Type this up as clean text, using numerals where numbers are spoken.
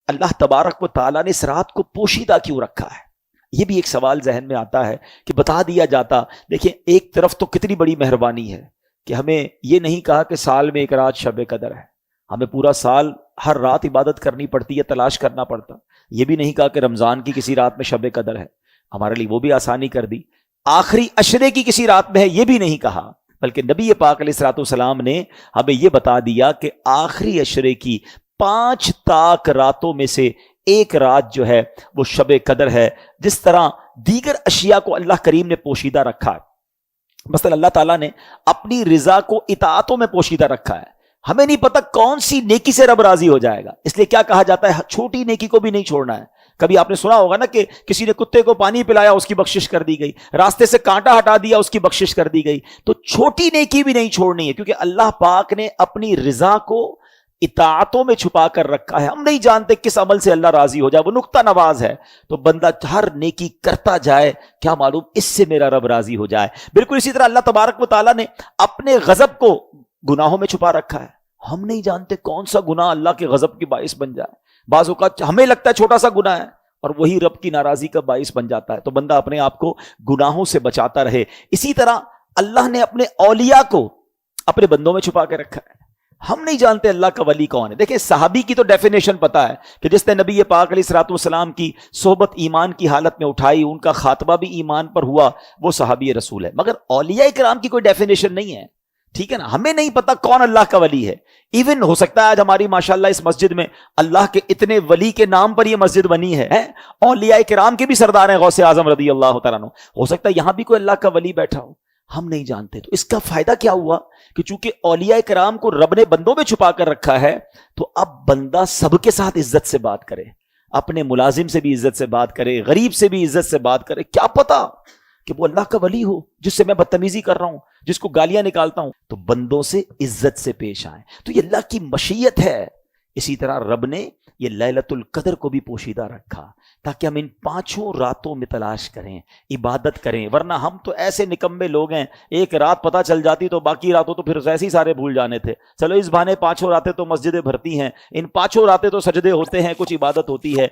اللہ تبارک و تعالیٰ نے اس رات کو پوشیدہ کیوں رکھا ہے؟ یہ بھی ایک سوال ذہن میں آتا ہے کہ بتا دیا جاتا. دیکھیں ایک طرف تو کتنی بڑی مہربانی ہے کہ ہمیں یہ نہیں کہا کہ سال میں ایک رات شب قدر ہے، ہمیں پورا سال ہر رات عبادت کرنی پڑتی ہے، تلاش کرنا پڑتا. یہ بھی نہیں کہا کہ رمضان کی کسی رات میں شب قدر ہے، ہمارے لیے وہ بھی آسانی کر دی. آخری عشرے کی کسی رات میں ہے، یہ بھی نہیں کہا، بلکہ نبی پاک علیہ الصلوۃ والسلام نے ہمیں یہ بتا دیا کہ آخری عشرے کی 5 تاک راتوں میں سے ایک رات جو ہے وہ شب قدر ہے. جس طرح دیگر اشیاء کو اللہ کریم نے پوشیدہ رکھا ہے، مثلا اللہ تعالیٰ نے اپنی رضا کو اطاعتوں میں پوشیدہ رکھا ہے. ہمیں نہیں پتا کون سی نیکی سے رب راضی ہو جائے گا، اس لیے کیا کہا جاتا ہے چھوٹی نیکی کو بھی نہیں چھوڑنا ہے. کبھی آپ نے سنا ہوگا نا کہ کسی نے کتے کو پانی پلایا، اس کی بخشش کر دی گئی، راستے سے کانٹا ہٹا دیا، اس کی بخشش کر دی گئی. تو چھوٹی نیکی بھی نہیں چھوڑنی ہے، کیونکہ اللہ پاک نے اپنی رضا کو اطاعتوں میں چھپا کر رکھا ہے. ہم نہیں جانتے کس عمل سے اللہ راضی ہو جائے، وہ نقطہ نواز ہے. تو بندہ ہر نیکی کرتا جائے، کیا معلوم اس سے میرا رب راضی ہو جائے. بالکل اسی طرح اللہ تبارک و تعالیٰ نے اپنے غضب کو گناہوں میں چھپا رکھا ہے. ہم نہیں جانتے کون سا گناہ اللہ کے غضب کی باعث بن جائے. بعض اوقات ہمیں لگتا ہے چھوٹا سا گناہ ہے اور وہی رب کی ناراضی کا باعث بن جاتا ہے. تو بندہ اپنے آپ کو گناہوں سے بچاتا رہے. اسی طرح اللہ نے اپنے اولیاء کو اپنے بندوں میں چھپا کے رکھا ہے. ہم نہیں جانتے اللہ کا ولی کون ہے. دیکھیں صحابی کی تو ڈیفینیشن پتا ہے کہ جس نے نبی پاک علیہ الصلوۃ والسلام کی صحبت ایمان کی حالت میں اٹھائی، ان کا خاتمہ بھی ایمان پر ہوا، وہ صحابی رسول ہے. مگر اولیاء کرام کی کوئی ڈیفینیشن نہیں ہے، ٹھیک ہے نا. ہمیں نہیں پتا کون اللہ کا ولی ہے. ایون ہو سکتا ہے آج ہماری ماشاءاللہ اس مسجد میں اللہ کے اتنے ولی کے نام پر یہ مسجد بنی ہے، اولیاء کرام کے بھی سردار ہیں، غوث اعظم رضی اللہ تعالیٰ عنہ. ہو سکتا ہے یہاں بھی کوئی اللہ کا ولی بیٹھا ہو، ہم نہیں جانتے. تو اس کا فائدہ کیا ہوا کہ چونکہ اولیاء کرام کو رب نے بندوں میں چھپا کر رکھا ہے، تو اب بندہ سب کے ساتھ عزت سے بات کرے، اپنے ملازم سے بھی عزت سے بات کرے، غریب سے بھی عزت سے بات کرے. کیا پتا کہ وہ اللہ کا ولی ہو جس سے میں بدتمیزی کر رہا ہوں، جس کو گالیاں نکالتا ہوں. تو بندوں سے عزت سے پیش آئیں. تو یہ اللہ کی مشیت ہے. اسی طرح رب نے یہ لیلۃ القدر کو بھی پوشیدہ رکھا تاکہ ہم ان 5 راتوں میں تلاش کریں، عبادت کریں. ورنہ ہم تو ایسے نکمے لوگ ہیں، ایک رات پتہ چل جاتی تو باقی راتوں تو پھر ایسے ہی سارے بھول جانے تھے. چلو اس بہانے 5 راتیں تو مسجدیں بھرتی ہیں، ان 5 راتیں تو سجدے ہوتے ہیں، کچھ عبادت ہوتی ہے.